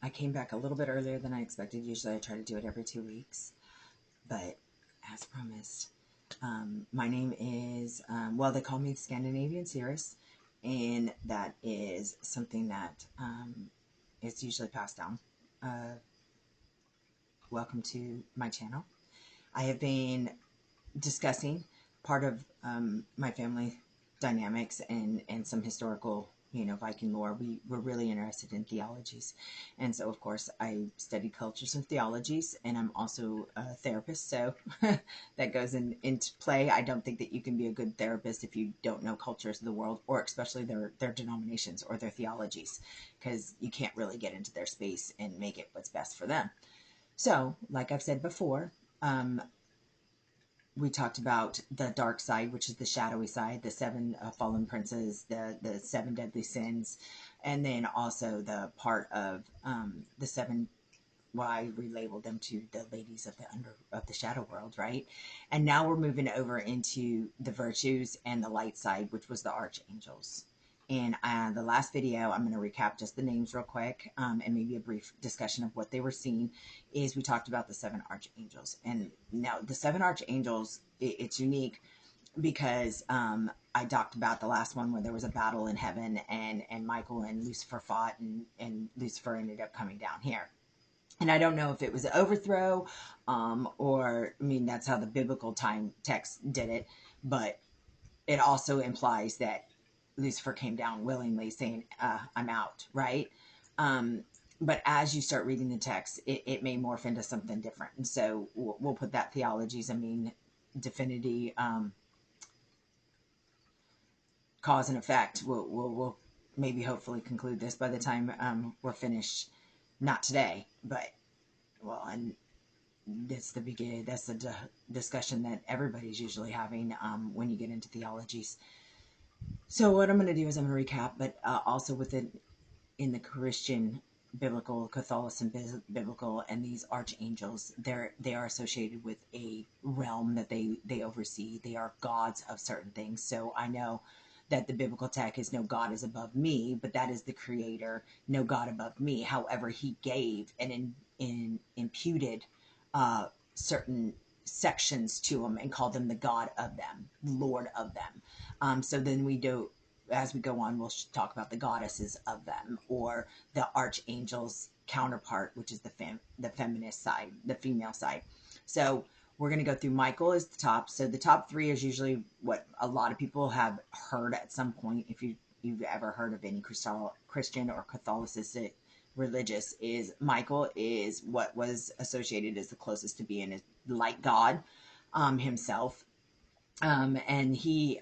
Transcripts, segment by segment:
I came back a little bit earlier than I expected. Usually I try to do it every 2 weeks, but as promised, my name is, well, they call me Scandinavian Seeress, and that is something that is usually passed down. Welcome to my channel. I have been discussing part of my family dynamics and some historical, Viking lore. We're really interested in theologies. And so, of course, I studied cultures and theologies, and I'm also a therapist. So that goes into play. I don't think that you can be a good therapist if you don't know cultures of the world, or especially their denominations or their theologies, because you can't really get into their space and make it what's best for them. So, like I've said before, we talked about the dark side, which is the shadowy side, the seven fallen princes, the seven deadly sins, and then also the part of the seven, what I relabeled them to the ladies of the shadow world, right? And now we're moving over into the virtues and the light side, which was the archangels. And the last video, I'm going to recap just the names real quick, and maybe a brief discussion of what they were seeing, is we talked about the seven archangels. And now the seven archangels, it's unique because I talked about the last one where there was a battle in heaven, and Michael and Lucifer fought, and Lucifer ended up coming down here. And I don't know if it was an overthrow, or, I mean, that's how the biblical time text did it, but it also implies that Lucifer came down willingly, saying, I'm out, right? But as you start reading the text, it may morph into something different. And so we'll put that theologies, I mean, divinity, cause and effect. We'll maybe hopefully conclude this by the time we're finished. Not today, but, well, and that's the beginning. That's the discussion that everybody's usually having when you get into theologies. So what I'm going to do is I'm going to recap, but also within in the Christian biblical, Catholicism biblical, and these archangels, they are associated with a realm that they oversee. They are gods of certain things. So I know that the biblical text is no God is above me, but that is the creator, no God above me. However, he gave and imputed certain sections to him and called them the God of them, Lord of them. So then we do, as we go on, we'll talk about the goddesses of them, or the archangel's counterpart, which is the feminist side, the female side. So we're going to go through Michael as the top. So the top three is usually what a lot of people have heard at some point. If you've ever heard of any Christian or Catholicism religious, is Michael is what was associated as the closest to being a light god himself. And he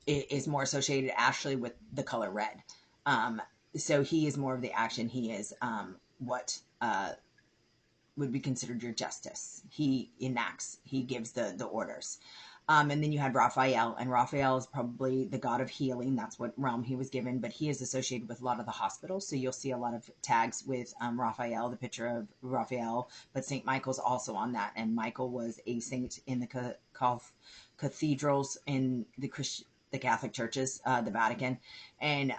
is more associated actually with the color red. So he is more of the action. He is what would be considered your justice. He enacts, he gives the orders. And then you had Raphael, and Raphael is probably the god of healing. That's what realm he was given, but he is associated with a lot of the hospitals. So you'll see a lot of tags with Raphael, the picture of Raphael, but St. Michael's also on that. And Michael was a saint in the cathedrals in the Catholic churches, the Vatican. And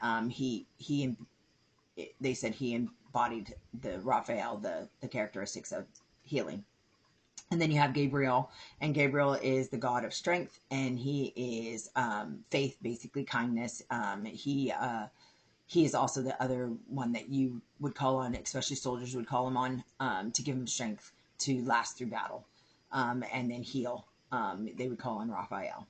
they said he embodied the Raphael, the characteristics of healing. And then you have Gabriel, and Gabriel is the god of strength, and he is faith, basically kindness. He is also the other one that you would call on, especially soldiers would call him on, to give him strength to last through battle, and then heal. They would call on Raphael.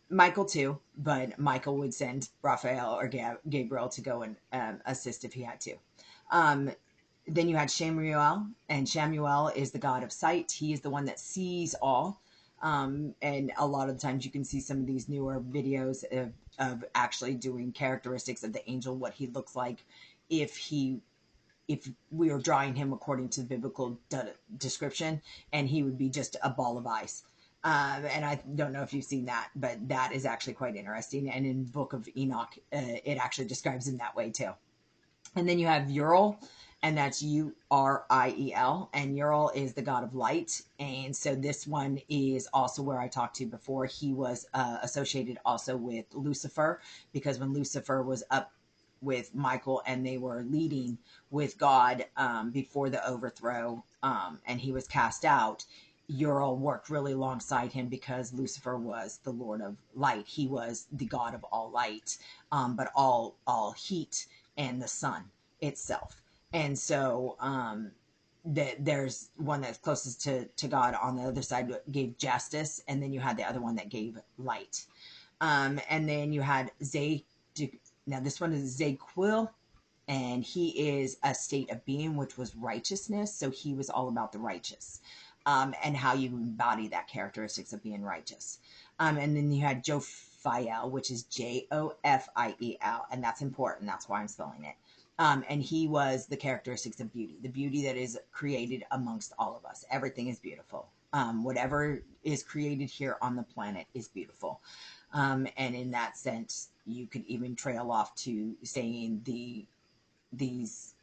Michael too, but Michael would send Raphael or Gabriel to go and assist if he had to. Then you had Shamuel, and Shamuel is the god of sight. He is the one that sees all. And a lot of times you can see some of these newer videos of actually doing characteristics of the angel, what he looks like if we are drawing him according to the biblical description, and he would be just a ball of ice. And I don't know if you've seen that, but that is actually quite interesting. And in Book of Enoch, it actually describes him that way too. And then you have Uriel, and that's Uriel, and Uriel is the god of light. And so this one is also where I talked to before. He was associated also with Lucifer, because when Lucifer was up with Michael, and they were leading with God before the overthrow, and he was cast out. Uriel worked really alongside him because Lucifer was the Lord of Light. He was the God of all light, but all heat and the sun itself. And so there's one that's closest to God on the other side gave justice, and then you had the other one that gave light. And then you had now this one is Zaquil, and he is a state of being, which was righteousness. So he was all about the righteous, and how you embody that characteristics of being righteous. And then you had Jophiel, which is Jofiel, and that's important. That's why I'm spelling it. And he was the characteristics of beauty, the beauty that is created amongst all of us. Everything is beautiful. Whatever is created here on the planet is beautiful. And in that sense, you could even trail off to saying these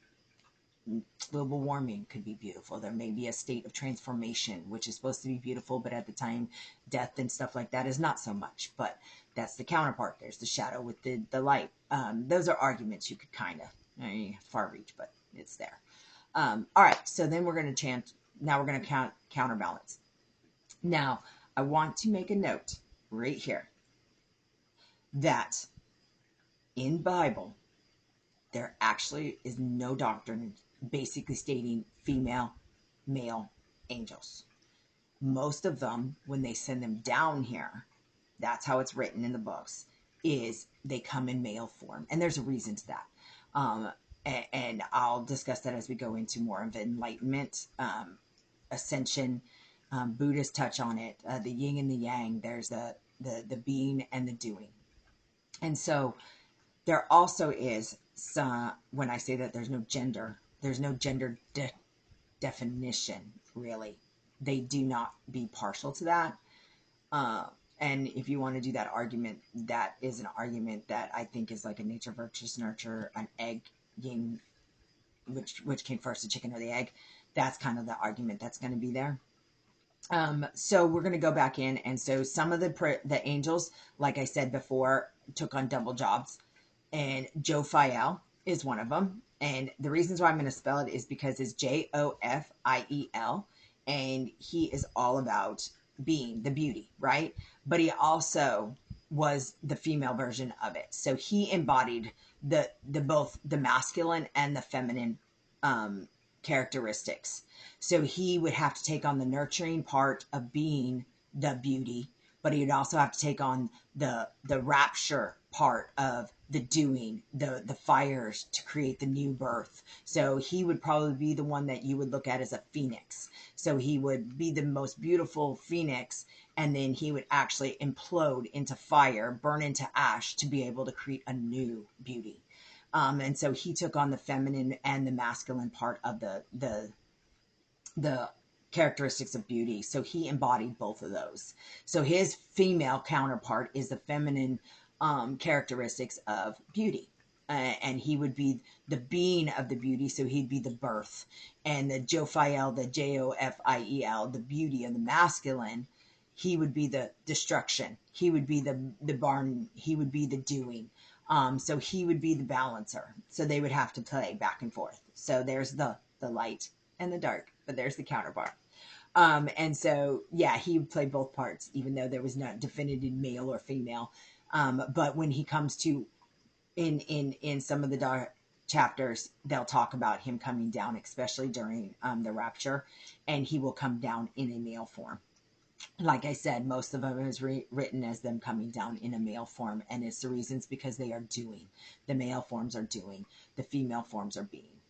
global warming could be beautiful. There may be a state of transformation, which is supposed to be beautiful, but at the time, death and stuff like that is not so much. But that's the counterpart. There's the shadow with the light. Those are arguments you could kind of far reach, but it's there. All right, so then we're going to chant. Now we're going to counterbalance. Now, I want to make a note right here that in Bible, there actually is no doctrine basically stating female, male angels. Most of them, when they send them down here, that's how it's written in the books, is they come in male form. And there's a reason to that. And I'll discuss that as we go into more of enlightenment, ascension. Buddhists touch on it, the yin and the yang. There's the being and the doing. And so there also is some, when I say that there's no gender definition, really. They do not be partial to that. And if you want to do that argument, that is an argument that I think is like a nature versus nurture, an egg, yin, which came first, the chicken or the egg. That's kind of the argument that's going to be there. So we're going to go back in. And so some of the angels, like I said before, took on double jobs. And Jophiel is one of them. And the reasons why I'm going to spell it is because it's Jofiel. And he is all about being the beauty, right? But he also was the female version of it. So he embodied the both the masculine and the feminine characteristics. So he would have to take on the nurturing part of being the beauty, but he would also have to take on the rapture part of the doing, the fires to create the new birth. So he would probably be the one that you would look at as a phoenix. So he would be the most beautiful phoenix, and then he would actually implode into fire, burn into ash to be able to create a new beauty. And so he took on the feminine and the masculine part of the characteristics of beauty. So he embodied both of those. So his female counterpart is the feminine characteristics of beauty. And he would be the being of the beauty, so he'd be the birth. And the Jophiel, the Jofiel, the beauty of the masculine, he would be the destruction. He would be the barn. He would be the doing. So he would be the balancer. So they would have to play back and forth. So there's the light and the dark, but there's the counterpart. And so, yeah, he would play both parts, even though there was not definitive male or female. But when he comes to, in some of the dark chapters, they'll talk about him coming down, especially during the rapture, and he will come down in a male form. Like I said, most of them is written as them coming down in a male form, and it's the reasons because they are doing. The male forms are doing. The female forms are being.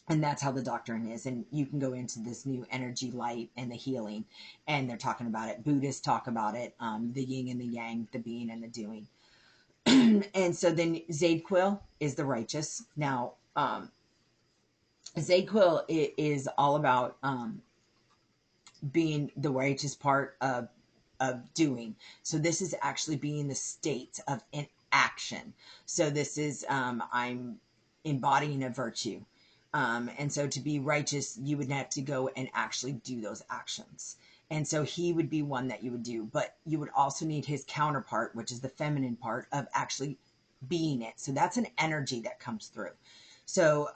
And that's how the doctrine is. And you can go into this new energy light and the healing, and they're talking about it. Buddhists talk about it, the yin and the yang, the being and the doing. And so then Zaquil is the righteous. Now, Zaquil is all about being the righteous part of doing. So this is actually being the state of inaction. So this is I'm embodying a virtue. And so to be righteous, you would have to go and actually do those actions. And so he would be one that you would do, but you would also need his counterpart, which is the feminine part of actually being it. So that's an energy that comes through. So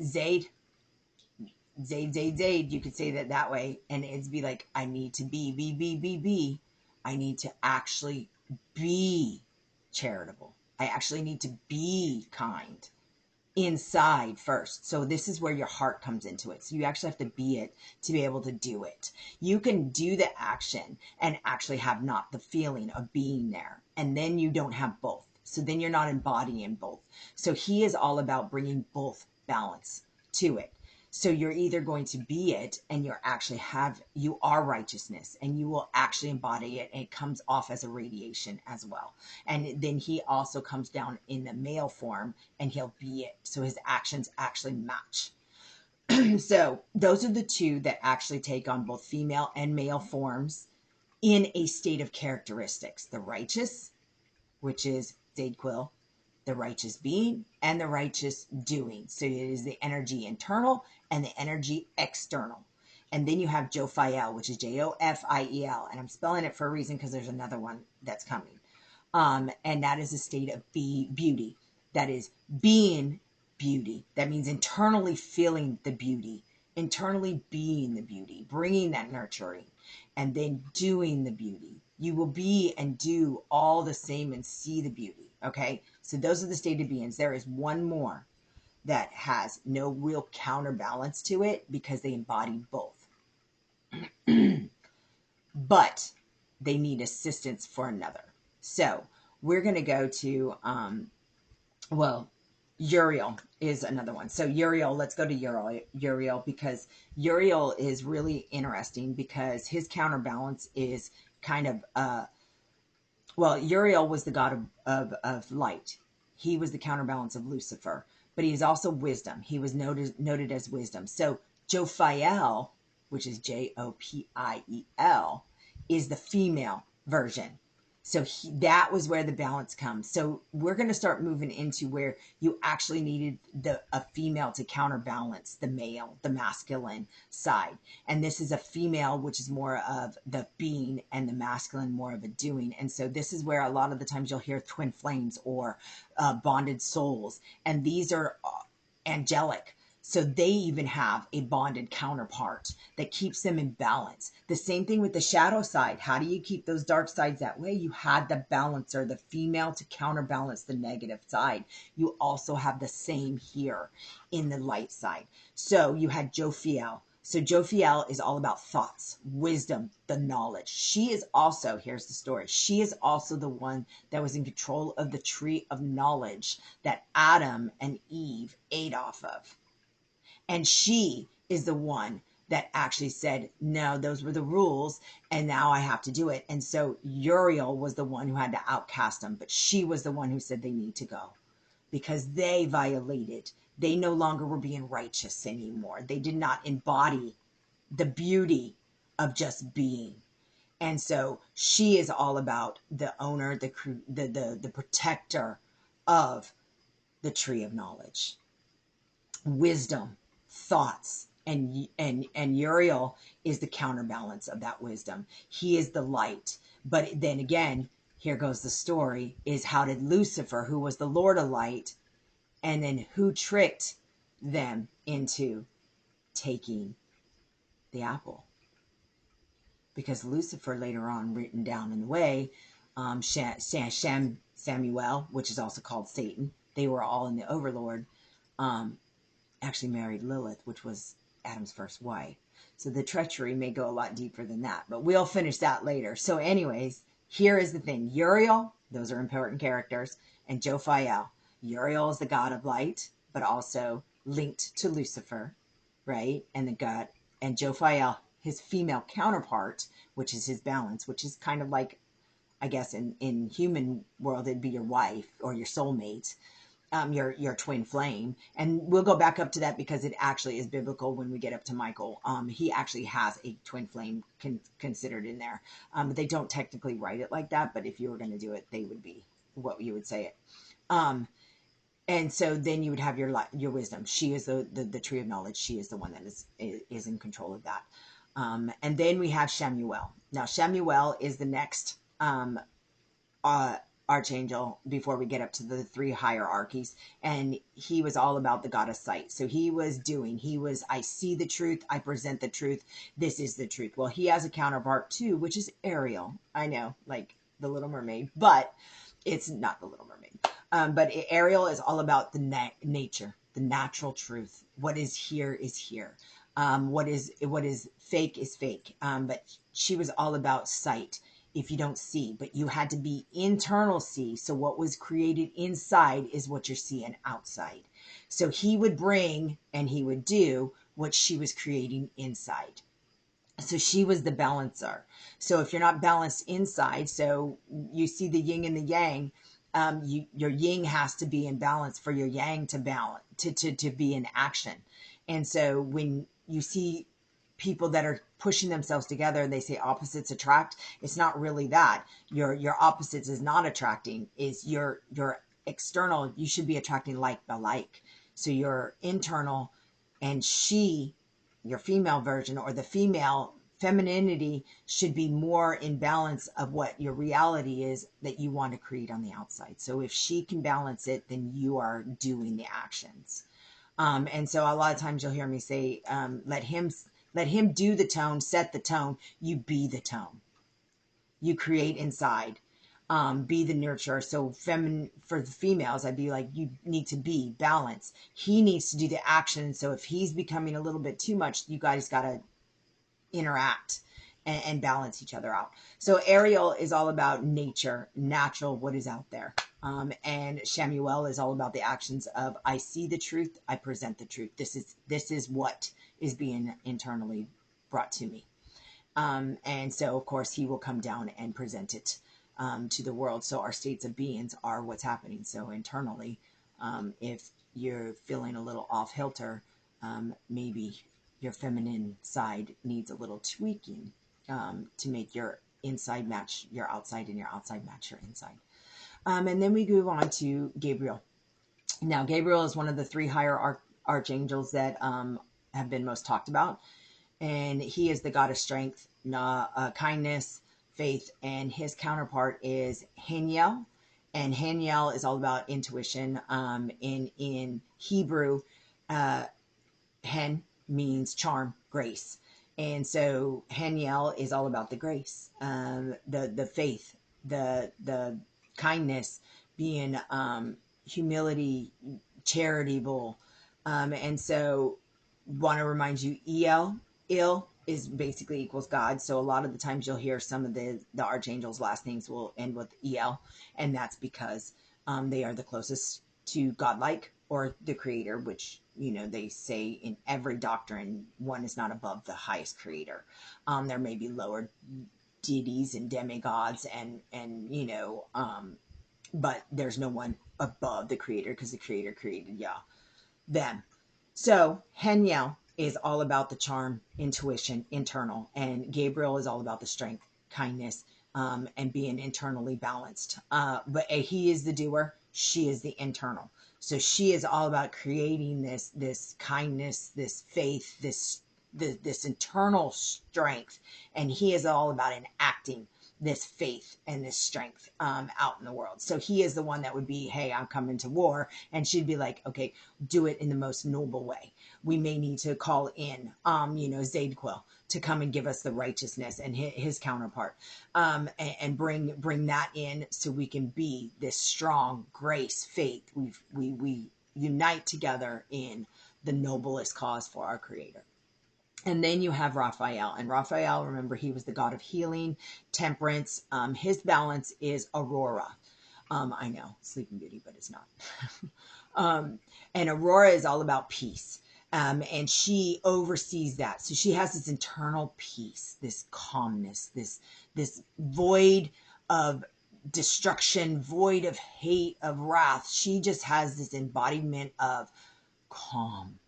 Zayd, you could say that way, and it'd be like, I need to be. I need to actually be charitable. I actually need to be kind inside first. So this is where your heart comes into it. So you actually have to be it to be able to do it. You can do the action and actually have not the feeling of being there. And then you don't have both. So then you're not embodying both. So he is all about bringing both balance to it. So you're either going to be it and you are righteousness and you will actually embody it, and it comes off as a radiation as well. And then he also comes down in the male form and he'll be it. So his actions actually match. So those are the two that actually take on both female and male forms in a state of characteristics. The righteous, which is Zayd Quill, the righteous being, and the righteous doing. So it is the energy internal and the energy external. And then you have Jophiel, which is Jofiel. And I'm spelling it for a reason because there's another one that's coming. And that is a state of beauty. That is being beauty. That means internally feeling the beauty, internally being the beauty, bringing that nurturing, and then doing the beauty. You will be and do all the same and see the beauty. Okay, so those are the stated beings. There is one more that has no real counterbalance to it because they embody both. But they need assistance for another. So we're going to go to, Uriel is another one. So Uriel, let's go to Uriel because Uriel is really interesting because his counterbalance is kind of, Uriel was the god of light. He was the counterbalance of Lucifer, but he is also wisdom. He was noted as wisdom. So Jophiel, which is Jopiel, is the female version. So that was where the balance comes. So we're going to start moving into where you actually needed a female to counterbalance the male, the masculine side. And this is a female, which is more of the being, and the masculine more of a doing. And so this is where a lot of the times you'll hear twin flames or bonded souls. And these are angelic. So they even have a bonded counterpart that keeps them in balance. The same thing with the shadow side. How do you keep those dark sides that way? You had the balancer, the female, to counterbalance the negative side. You also have the same here in the light side. So you had Jophiel. So Jophiel is all about thoughts, wisdom, the knowledge. She is also, here's the story, she is also the one that was in control of the tree of knowledge that Adam and Eve ate off of. And she is the one that actually said, no, those were the rules, and now I have to do it. And so Uriel was the one who had to outcast them, but she was the one who said they need to go because they violated. They no longer were being righteous anymore. They did not embody the beauty of just being. And so she is all about the owner, the protector of the tree of knowledge, wisdom, thoughts, and Uriel is the counterbalance of that wisdom. He is the light. But then again, here goes the story, is how did Lucifer, who was the Lord of light, and then who tricked them into taking the apple? Because Lucifer, later on written down in the way, Samuel, which is also called Satan, they were all in the overlord, actually married Lilith, which was Adam's first wife. So the treachery may go a lot deeper than that, but we'll finish that later. So anyways, here is the thing. Uriel, those are important characters, and Jophiel. Uriel is the god of light, but also linked to Lucifer, right? And the god, and Jophiel, his female counterpart, which is his balance, which is kind of like, I guess in human world, it'd be your wife or your soulmate. Your twin flame. And we'll go back up to that because it actually is biblical when we get up to Michael. He actually has a twin flame considered in there. But they don't technically write it like that, but if you were going to do it, they would be what you would say it. And so then you would have your wisdom. She is the tree of knowledge. She is the one that is in control of that. And then we have Shamuel. Now Shamuel is the next archangel before we get up to the three hierarchies, and he was all about the god of sight. So he was I see the truth, I present the truth, this is the truth. Well, he has a counterpart too, which is Ariel. I know, like the Little Mermaid, but it's not the Little Mermaid. But Ariel is all about the nature, the natural truth. What is here is here. What is fake is fake. But she was all about sight. If you don't see, but you had to be internal see. So what was created inside is what you're seeing outside. So he would bring and he would do what she was creating inside. So she was the balancer. So if you're not balanced inside, so you see the yin and the yang, your yin has to be in balance for your yang to balance, to be in action. And so when you see people that are pushing themselves together, they say opposites attract. It's not really that. Your opposites is not attracting, is your external. You should be attracting like by like. So your internal, and she, your female version, or the female femininity, should be more in balance of what your reality is that you want to create on the outside. So if she can balance it, then you are doing the actions. And so a lot of times you'll hear me say, let him do the tone, set the tone. You be the tone. You create inside. Be the nurturer. So for the females, I'd be like, you need to be balanced. He needs to do the action. So if he's becoming a little bit too much, you guys got to interact and balance each other out. So Ariel is all about nature, natural, what is out there. And Shamuel is all about the actions of, I see the truth, I present the truth. This is what is being internally brought to me. And so, of course, he will come down and present it to the world. So our states of beings are what's happening. So internally, if you're feeling a little off kilter, maybe your feminine side needs a little tweaking to make your inside match your outside and your outside match your inside. And then we move on to Gabriel. Now, Gabriel is one of the three higher archangels that have been most talked about. And he is the god of strength, kindness, faith. And his counterpart is Haniel. And Haniel is all about intuition. In Hebrew, Hen means charm, grace. And so Haniel is all about the grace, the faith, the kindness, being humility, charitable. And so want to remind you, Il is basically equals God. So a lot of the times you'll hear some of the archangels' last names will end with El, and that's because they are the closest to godlike or the creator, which, you know, they say in every doctrine, one is not above the highest creator. There may be lower deities and demigods and you know, but there's no one above the creator, because the creator created them. So Haniel is all about the charm, intuition, internal, and Gabriel is all about the strength, kindness, and being internally balanced. But he is the doer, she is the internal. So she is all about creating this kindness, this faith, this internal strength, and he is all about enacting this faith and this strength out in the world. So he is the one that would be, hey, I'm coming to war, and she'd be like, okay, do it in the most noble way. We may need to call in, you know, Zadquiel to come and give us the righteousness, and his counterpart, and bring that in, so we can be this strong grace, faith. We unite together in the noblest cause for our Creator. And then you have Raphael. And Raphael, remember, he was the god of healing, temperance. His balance is Aurora. I know, Sleeping Beauty, but it's not. And Aurora is all about peace. And she oversees that. So she has this internal peace, this calmness, this void of destruction, void of hate, of wrath. She just has this embodiment of calm,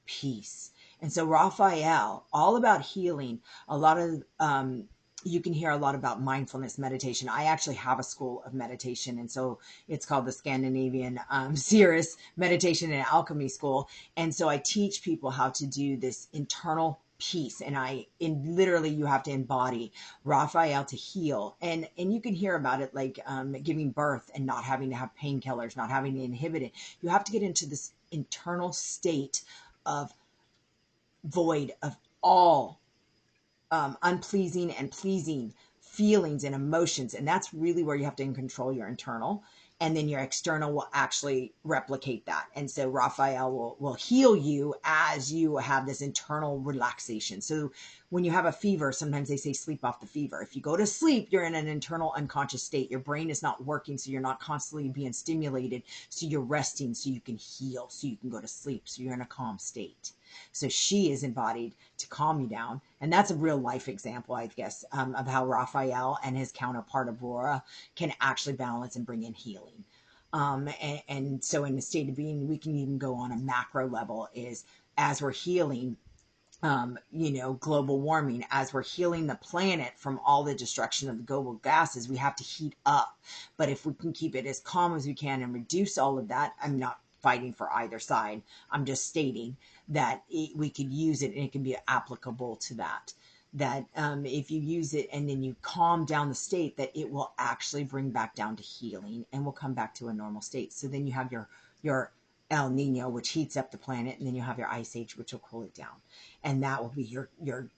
peace. And so Raphael, all about healing. A lot of, you can hear a lot about mindfulness meditation. I actually have a school of meditation, and so it's called the Scandinavian Seeress Meditation and Alchemy School. And so I teach people how to do this internal peace. And literally you have to embody Raphael to heal. And you can hear about it like giving birth and not having to have painkillers, not having to inhibit it. You have to get into this internal state of void of all unpleasing and pleasing feelings and emotions. And that's really where you have to control your internal. And then your external will actually replicate that. And so Raphael will heal you as you have this internal relaxation. So when you have a fever, sometimes they say sleep off the fever. If you go to sleep, you're in an internal unconscious state. Your brain is not working, so you're not constantly being stimulated. So you're resting so you can heal, so you can go to sleep, so you're in a calm state. So she is embodied to calm you down. And that's a real life example, I guess, of how Raphael and his counterpart Aurora can actually balance and bring in healing. And so in the state of being, we can even go on a macro level is as we're healing, global warming, as we're healing the planet from all the destruction of the global gases, we have to heat up. But if we can keep it as calm as we can and reduce all of that, I'm not fighting for either side. I'm just stating that we could use it and it can be applicable to that. That if you use it and then you calm down the state, that it will actually bring back down to healing and will come back to a normal state. So then you have your El Nino, which heats up the planet, and then you have your Ice Age, which will cool it down. And that will be your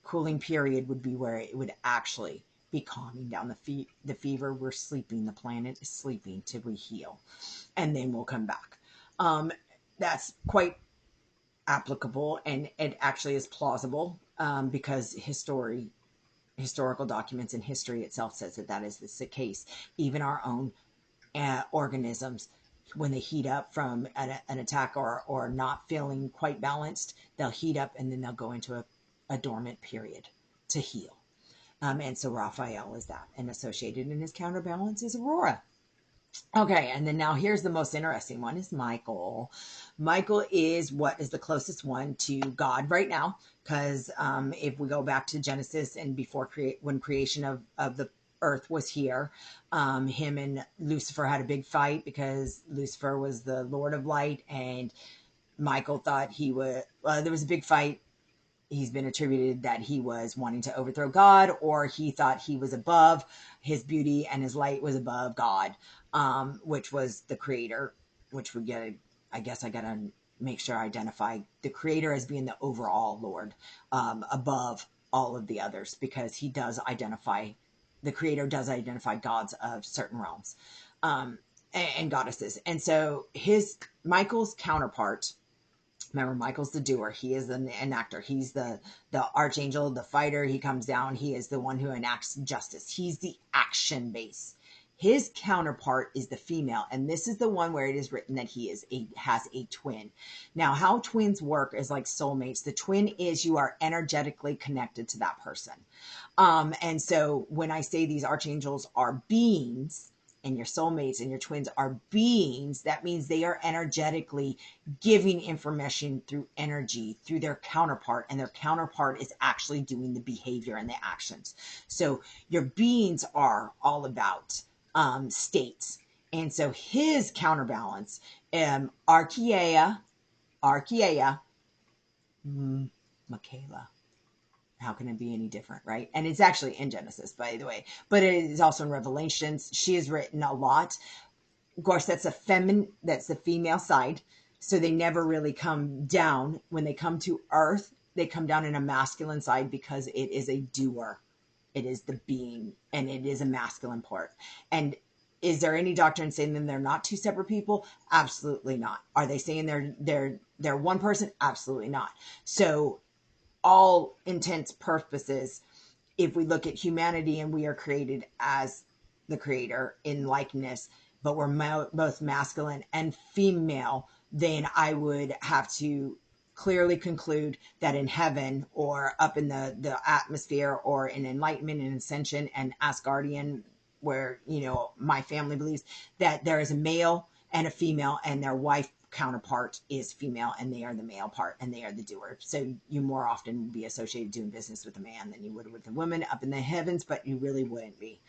cooling period would be where it would actually be calming down the fever. We're sleeping. The planet is sleeping to re-heal. And then we'll come back. That's quite applicable, and it actually is plausible because historical documents and history itself says that is the case. Even our own organisms, when they heat up from an attack or not feeling quite balanced, they'll heat up and then they'll go into a dormant period to heal. And so Raphael is that, and associated in his counterbalance is Aurora. Okay, and then now here's the most interesting one is Michael. Michael is what is the closest one to God right now, because if we go back to Genesis and before when creation of the earth was here, him and Lucifer had a big fight because Lucifer was the Lord of Light, and Michael thought there was a big fight. He's been attributed that he was wanting to overthrow God, or he thought he was above, his beauty and his light was above God, which was the creator, which we get, I guess I got to make sure I identify the creator as being the overall Lord, above all of the others, because the creator does identify gods of certain realms, and goddesses. And so Michael's counterpart, remember, Michael's the doer. He is an actor. He's the archangel, the fighter. He comes down. He is the one who enacts justice. He's the action base. His counterpart is the female, and this is the one where it is written that he has a twin. Now, how twins work is like soulmates. The twin is you are energetically connected to that person. And so when I say these archangels are beings, and your soulmates and your twins are beings, that means they are energetically giving information through energy, through their counterpart, and their counterpart is actually doing the behavior and the actions. So your beings are all about states. And so his counterbalance, Archeia Mikaela. How can it be any different, right? And it's actually in Genesis, by the way, but it is also in Revelations. She has written a lot. Of course, that's the female side. So they never really come down. When they come to Earth, they come down in a masculine side because it is a doer. It is the being, and it is a masculine part. And is there any doctrine saying that they're not two separate people? Absolutely not. Are they saying they're one person? Absolutely not. So all intents purposes, if we look at humanity and we are created as the creator in likeness, but we're both masculine and female, then I would have to clearly conclude that in heaven or up in the atmosphere or in enlightenment and ascension and Asgardian, where my family believes that there is a male and a female, and their wife counterpart is female and they are the male part and they are the doer. So you more often would be associated doing business with a man than you would with a woman up in the heavens, but you really wouldn't be,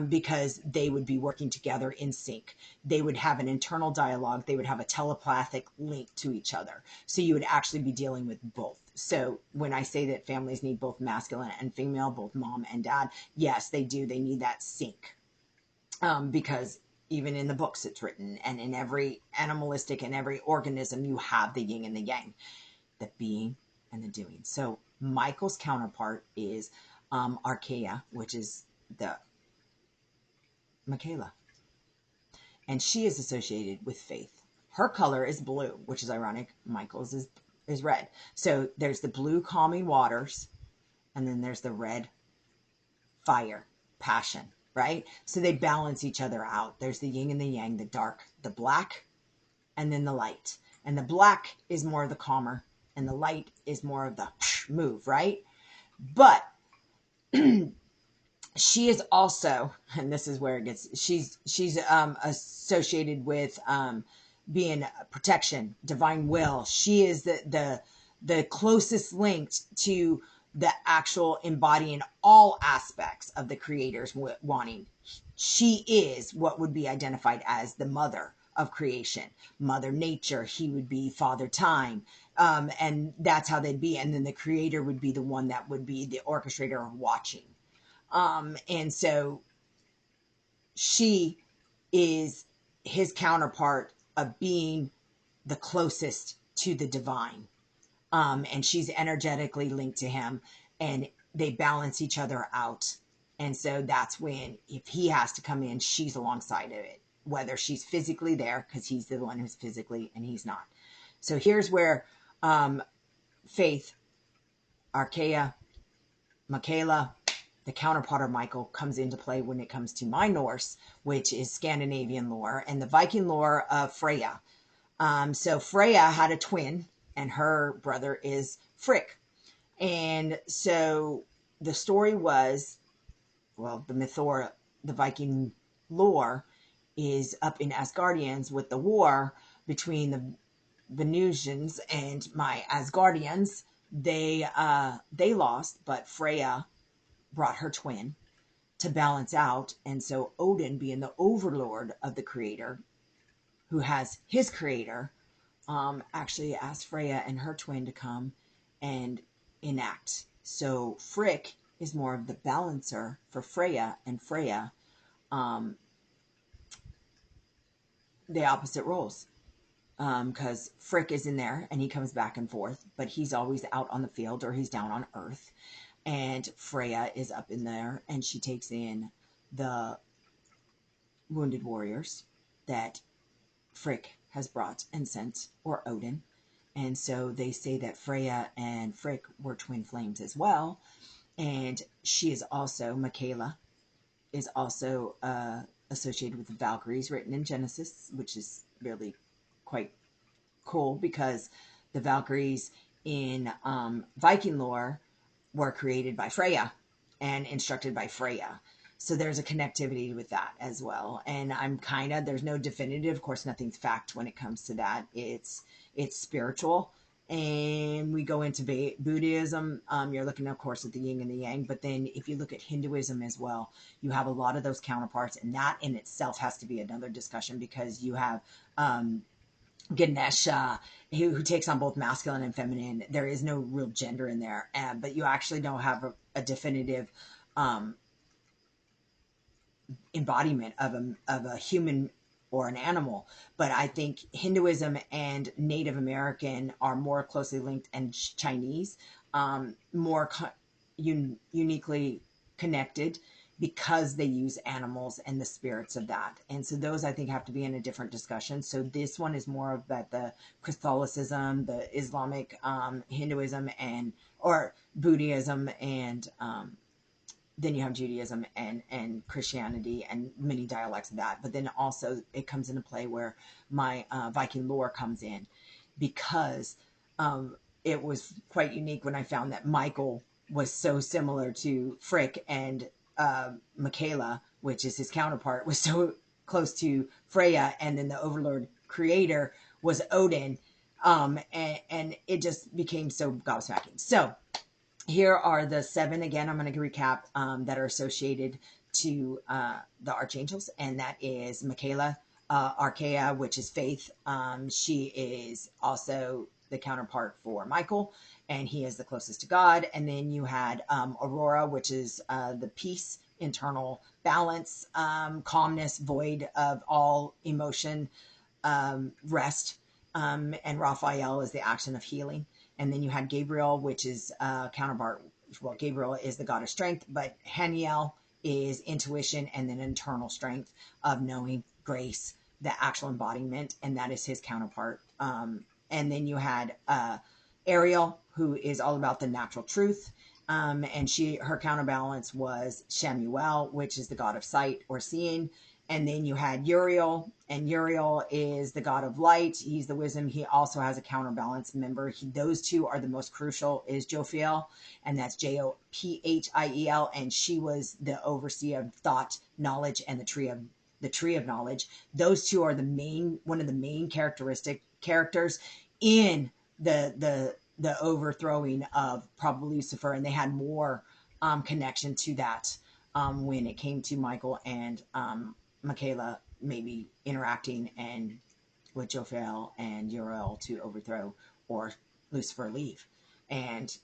because they would be working together in sync. They would have an internal dialogue. They would have a telepathic link to each other. So you would actually be dealing with both. So when I say that families need both masculine and female, both mom and dad, yes, they do. They need that sync, because even in the books it's written, and in every animalistic and every organism, you have the yin and the yang, the being and the doing. So Michael's counterpart is Archeia, which is the Mikaela. And she is associated with faith. Her color is blue, which is ironic. Michael's is red. So there's the blue calming waters, and then there's the red fire, passion, right? So they balance each other out. There's the yin and the yang, the dark, the black, and then the light. And the black is more of the calmer, and the light is more of the move, right? But she is also, and this is where it gets, she's associated with being protection, divine will. She is the closest linked to the actual embodying all aspects of the creator's wanting. She is what would be identified as the mother of creation, mother nature. He would be father time. And that's how they'd be. And then the creator would be the one that would be the orchestrator of watching. And so she is his counterpart of being the closest to the divine. And she's energetically linked to him, and they balance each other out. And so that's when, if he has to come in, she's alongside of it, whether she's physically there, because he's the one who's physically and he's not. So here's where Faith, Archeia, Mikaela, the counterpart of Michael, comes into play when it comes to my Norse, which is Scandinavian lore, and the Viking lore of Freya. So Freya had a twin, and her brother is Frigg. And so the story was, well, the Viking lore is up in Asgardians with the war between the Venusians and my Asgardians. They lost, but Freya brought her twin to balance out. And so Odin, being the overlord of the creator, who has his creator, actually asked Freya and her twin to come and enact. So Frigg is more of the balancer for Freya, and Freya, the opposite roles. Because Frigg is in there and he comes back and forth, but he's always out on the field or he's down on earth. And Freya is up in there, and she takes in the wounded warriors that Frigg has brought and sent, or Odin. And so they say that Freya and Frigg were twin flames as well. And she is also, Mikaela, is also associated with the Valkyries written in Genesis, which is really quite cool, because the Valkyries in Viking lore were created by Freya and instructed by Freya. So there's a connectivity with that as well. And there's no definitive, of course, nothing's fact when it comes to that. It's spiritual. And we go into Buddhism. You're looking, of course, at the yin and the yang. But then if you look at Hinduism as well, you have a lot of those counterparts. And that in itself has to be another discussion, because you have Ganesha, who takes on both masculine and feminine. There is no real gender in there, but you actually don't have a definitive embodiment of a human or an animal. But I think Hinduism and Native American are more closely linked, and Chinese more uniquely connected, because they use animals and the spirits of that. And so those, I think, have to be in a different discussion. So this one is more of that, the Catholicism, the Islamic, Hinduism, or Buddhism, and then you have Judaism and Christianity and many dialects of that. But then also it comes into play where my Viking lore comes in, because it was quite unique when I found that Michael was so similar to Frigg, and Mikaela, which is his counterpart, was so close to Freya, and then the overlord creator was Odin. And it just became so gobsmacking. So here are the 7, again, I'm going to recap, that are associated to the archangels, and that is Mikaela, Archeia, which is faith. She is also the counterpart for Michael, and he is the closest to God. And then you had Aurora, which is the peace, internal balance, calmness, void of all emotion, rest. And Raphael is the action of healing. And then you had Gabriel, which is counterpart. Well, Gabriel is the god of strength, but Haniel is intuition and then internal strength of knowing, grace, the actual embodiment, and that is his counterpart. And then you had Ariel, who is all about the natural truth. And her counterbalance was Shamuel, which is the god of sight or seeing. And then you had Uriel, and Uriel is the god of light. He's the wisdom. He also has a counterbalance member. Those two are the most crucial, is Jophiel, and that's Jophiel, and she was the overseer of thought, knowledge, and the tree of knowledge. Those two are one of the main characters in the overthrowing of probably Lucifer, and they had more connection to that when it came to Michael and Mikaela maybe interacting and with Jophiel and Uriel to overthrow or Lucifer leave. And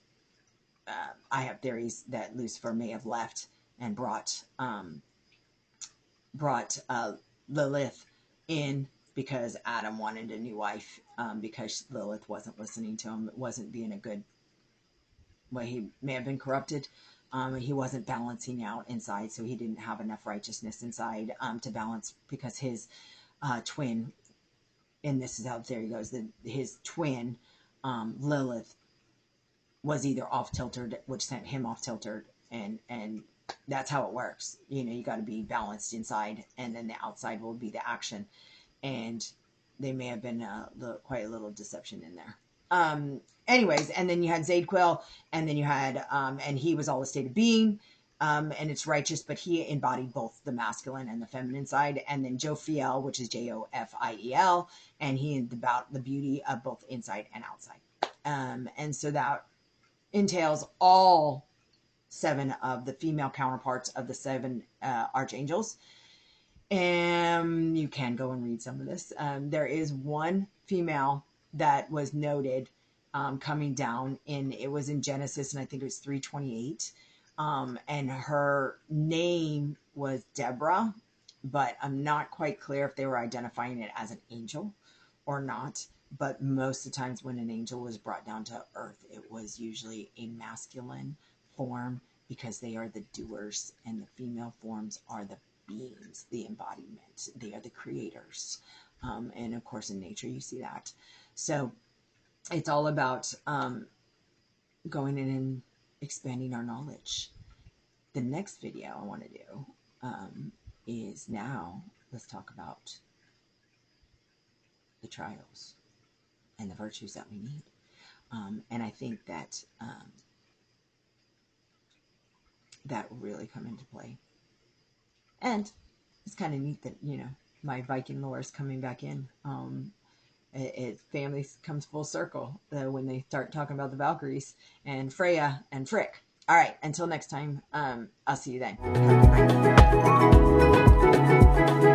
I have theories that Lucifer may have left and brought Lilith in because Adam wanted a new wife, because Lilith wasn't listening to him, wasn't being a good, well, he may have been corrupted. He wasn't balancing out inside, so he didn't have enough righteousness inside to balance, because his twin, and this is how the theory goes, that his twin, Lilith, was either off-tilted, which sent him off-tilted, and that's how it works. You know, you got to be balanced inside, and then the outside will be the action. And they may have been quite a little deception in there. Anyways, and then you had Zadquiel, and then you had, and he was all a state of being, and it's righteous, but he embodied both the masculine and the feminine side. And then Jophiel, which is Jophiel, and he about the beauty of both inside and outside. And so that entails all 7 of the female counterparts of the 7 archangels. And you can go and read some of this. There is one female that was noted coming down, it was in Genesis, and I think it was 3:28. And her name was Deborah, but I'm not quite clear if they were identifying it as an angel or not. But most of the times when an angel was brought down to earth, it was usually a masculine form, because they are the doers, and the female forms are the beings, the embodiment. They are the creators. And of course in nature you see that. So it's all about going in and expanding our knowledge. The next video I want to do is, now let's talk about the trials and the virtues that we need. And I think that that will really come into play. And it's kind of neat that, you know, my Viking lore is coming back in. Family comes full circle when they start talking about the Valkyries and Freya and Frick. All right, until next time, I'll see you then. Have a good night.